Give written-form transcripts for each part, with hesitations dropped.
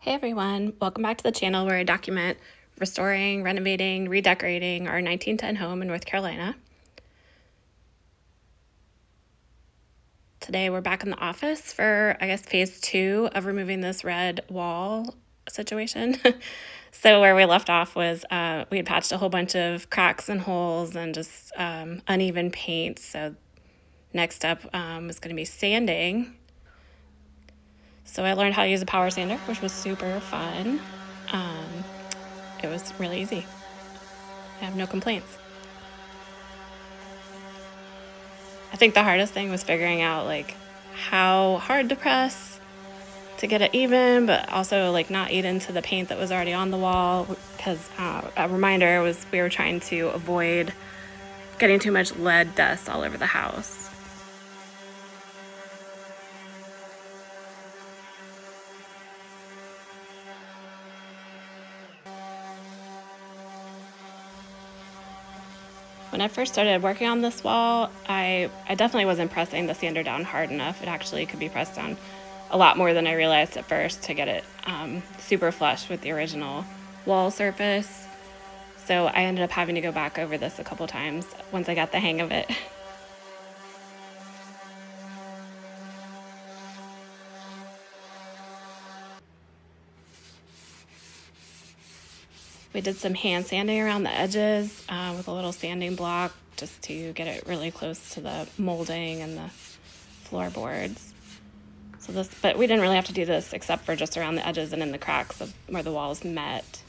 Hey everyone, welcome back to the channel where I document restoring, renovating, redecorating our 1910 home in North Carolina. Today we're back in the office for, phase 2 of removing this red wall situation. So where we left off was we had patched a whole bunch of cracks and holes and just uneven paint. So next up is going to be sanding. So I learned how to use a power sander, which was super fun. It was really easy. I have no complaints. I think the hardest thing was figuring out how hard to press to get it even, but also not eat into the paint that was already on the wall. Because a reminder was we were trying to avoid getting too much lead dust all over the house. When I first started working on this wall, I definitely wasn't pressing the sander down hard enough. It actually could be pressed down a lot more than I realized at first to get it super flush with the original wall surface. So I ended up having to go back over this a couple times once I got the hang of it. We did some hand sanding around the edges with a little sanding block just to get it really close to the molding and the floorboards. But we didn't really have to do this except for just around the edges and in the cracks of where the walls met.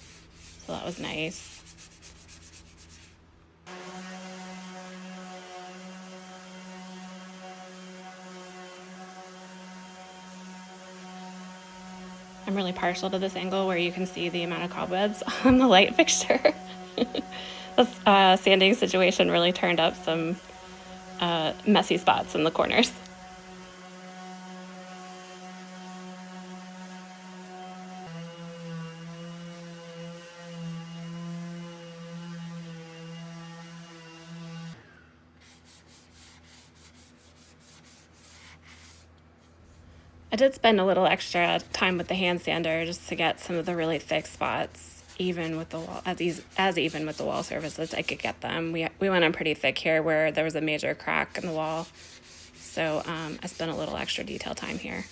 So that was nice. I'm really partial to this angle where you can see the amount of cobwebs on the light fixture. This sanding situation really turned up some messy spots in the corners. I did spend a little extra time with the hand sander just to get some of the really thick spots even with the wall, as even with the wall surface as I could get them. We went on pretty thick here where there was a major crack in the wall, so I spent a little extra detail time here.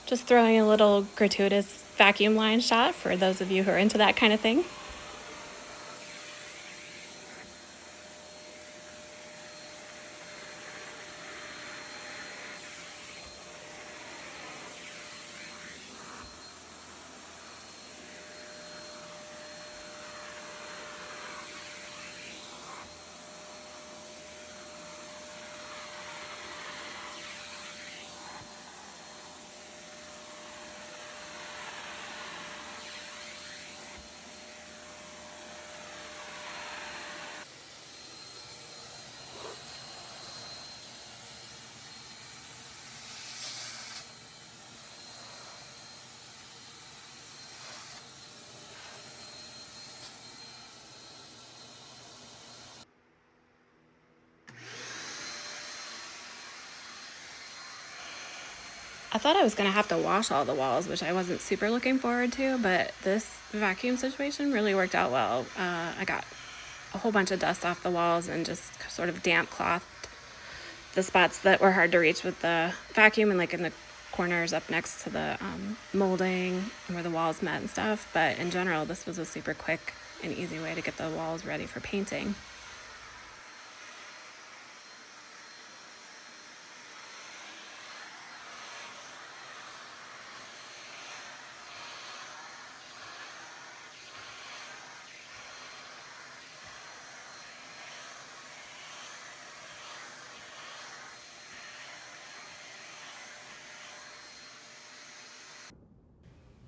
Just throwing a little gratuitous vacuum line shot for those of you who are into that kind of thing. I thought I was going to have to wash all the walls, which I wasn't super looking forward to, but this vacuum situation really worked out well. I got a whole bunch of dust off the walls and just sort of damp clothed the spots that were hard to reach with the vacuum and in the corners up next to the molding and where the walls met and stuff. But in general, this was a super quick and easy way to get the walls ready for painting.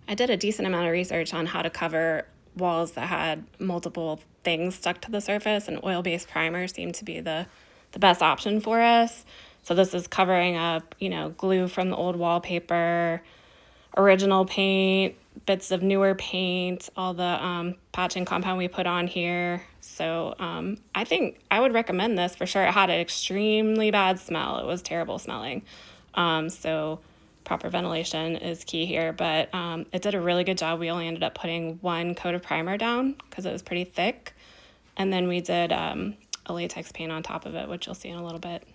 I did a decent amount of research on how to cover walls that had multiple things stuck to the surface, and oil-based primer seemed to be the the best option for us. So this is covering up, glue from the old wallpaper, original paint, bits of newer paint, all the patching compound we put on here. So I think I would recommend this for sure. It had an extremely bad smell. It was terrible smelling. So proper ventilation is key here, but it did a really good job. We only ended up putting one coat of primer down because it was pretty thick. And then we did a latex paint on top of it, which you'll see in a little bit.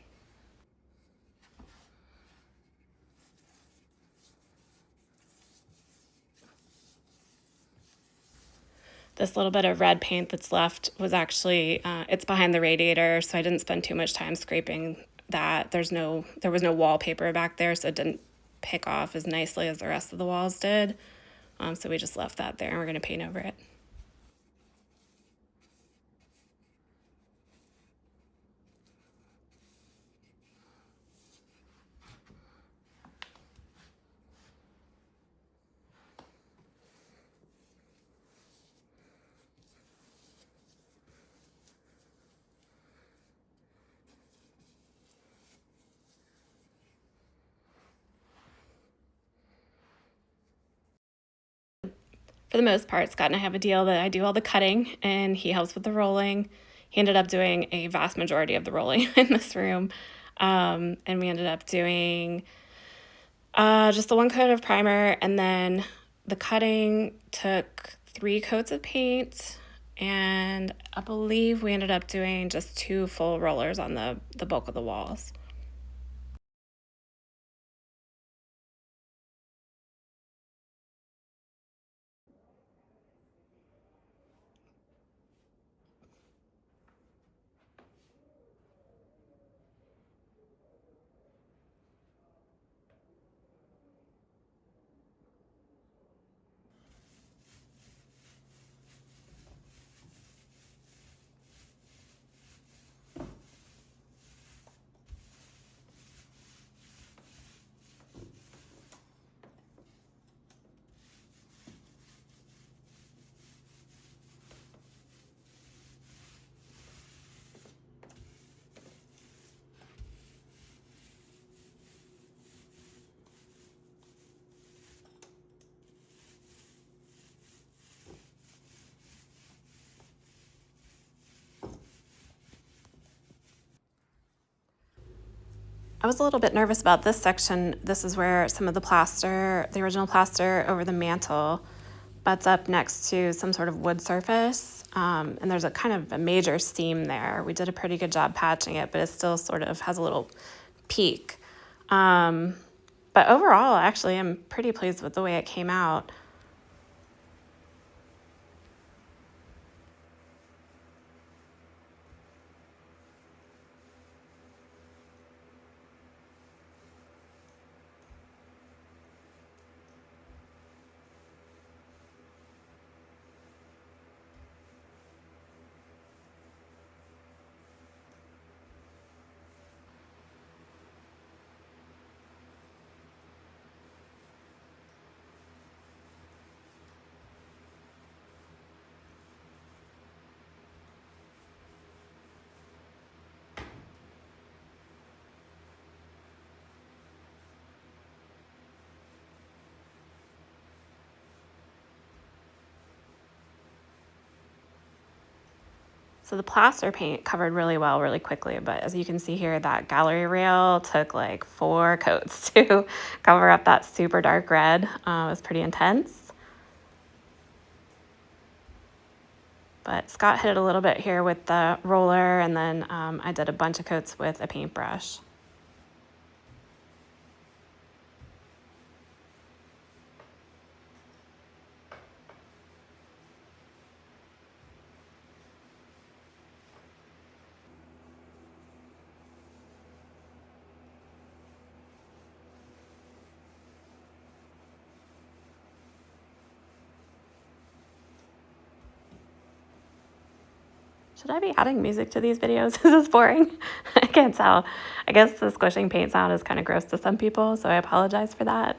This little bit of red paint that's left was actually, it's behind the radiator, so I didn't spend too much time scraping that. There was no wallpaper back there, so it didn't pick off as nicely as the rest of the walls did. So we just left that there, and we're going to paint over it. For the most part, Scott and I have a deal that I do all the cutting and he helps with the rolling. He ended up doing a vast majority of the rolling in this room. And we ended up doing just the one coat of primer, and then the cutting took 3 coats of paint, and I believe we ended up doing just 2 full rollers on the bulk of the walls. I was a little bit nervous about this section. This is where some of the original plaster over the mantle, butts up next to some sort of wood surface. And there's a kind of a major seam there. We did a pretty good job patching it, but it still sort of has a little peak. But overall, actually, I'm pretty pleased with the way it came out. So the plaster paint covered really well, really quickly, but as you can see here, that gallery rail took like 4 coats to cover up that super dark red. It was pretty intense. But Scott hit it a little bit here with the roller, and then I did a bunch of coats with a paintbrush. Should I be adding music to these videos? Is this boring? I can't tell. I guess the squishing paint sound is kind of gross to some people, so I apologize for that.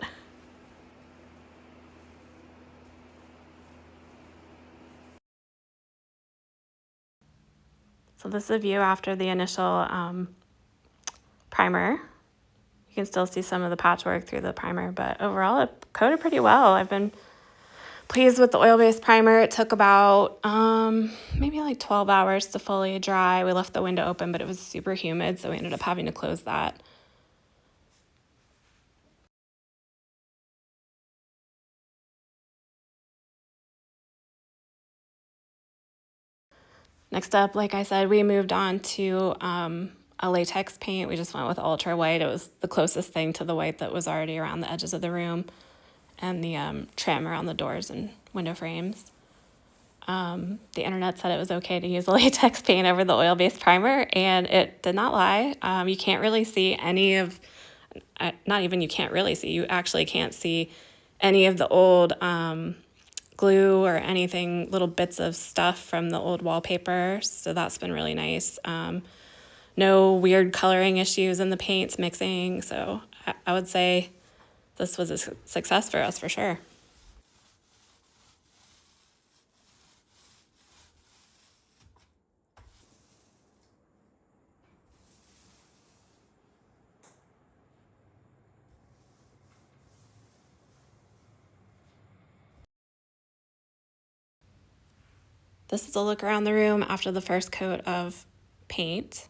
So this is a view after the initial primer. You can still see some of the patchwork through the primer, but overall it coated pretty well. I've been pleased with the oil-based primer. It took about maybe like 12 hours to fully dry. We left the window open, but it was super humid, so we ended up having to close that. Next up, like I said, we moved on to a latex paint. We just went with ultra white. It was the closest thing to the white that was already around the edges of the room and the trim around the doors and window frames. The internet said it was okay to use a latex paint over the oil-based primer, and it did not lie. You can't really see any of, not even you can't really see, you actually can't see any of the old glue or anything, little bits of stuff from the old wallpaper. So that's been really nice. No weird coloring issues in the paints mixing. So I would say this was a success for us for sure. This is a look around the room after the first coat of paint.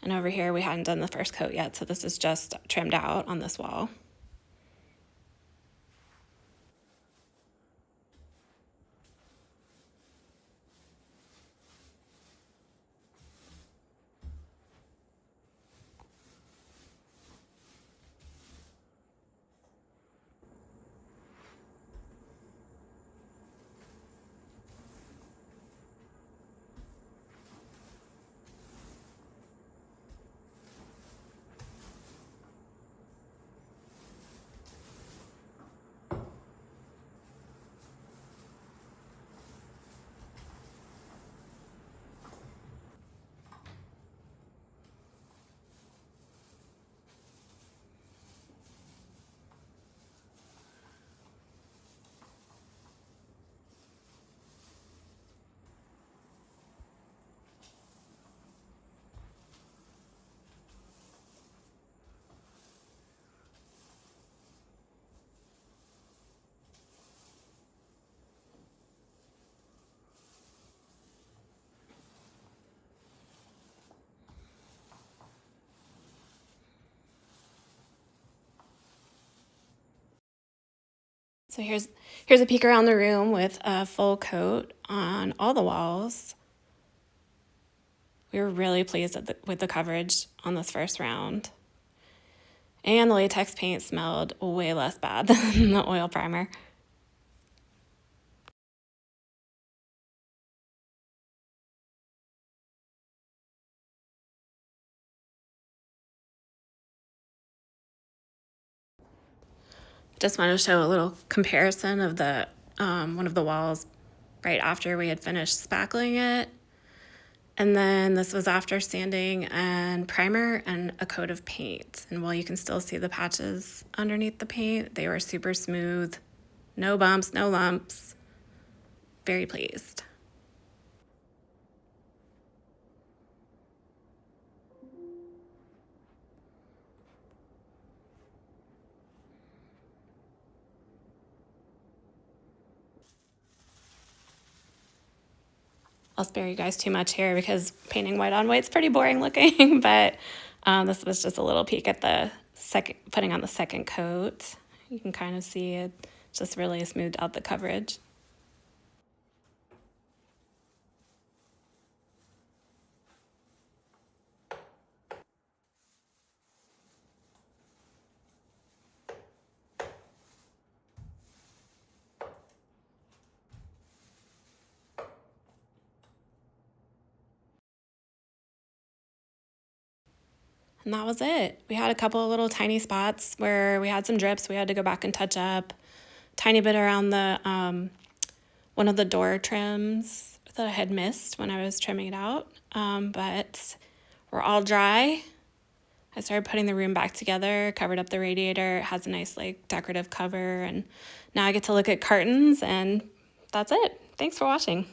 And over here, we hadn't done the first coat yet, so this is just trimmed out on this wall. So here's a peek around the room with a full coat on all the walls. We were really pleased with the coverage on this first round. And the latex paint smelled way less bad than the oil primer. Just wanted to show a little comparison of the one of the walls right after we had finished spackling it. And then this was after sanding and primer and a coat of paint. And while you can still see the patches underneath the paint, they were super smooth, no bumps, no lumps. Very pleased. I'll spare you guys too much here because painting white on white's pretty boring looking, but this was just a little peek at the putting on the second coat. You can kind of see it just really smoothed out the coverage. And that was it. We had a couple of little tiny spots where we had some drips we had to go back and touch up. Tiny bit around the one of the door trims that I had missed when I was trimming it out. But we're all dry. I started putting the room back together, covered up the radiator. It has a nice like decorative cover, and now I get to look at curtains, and that's it. Thanks for watching.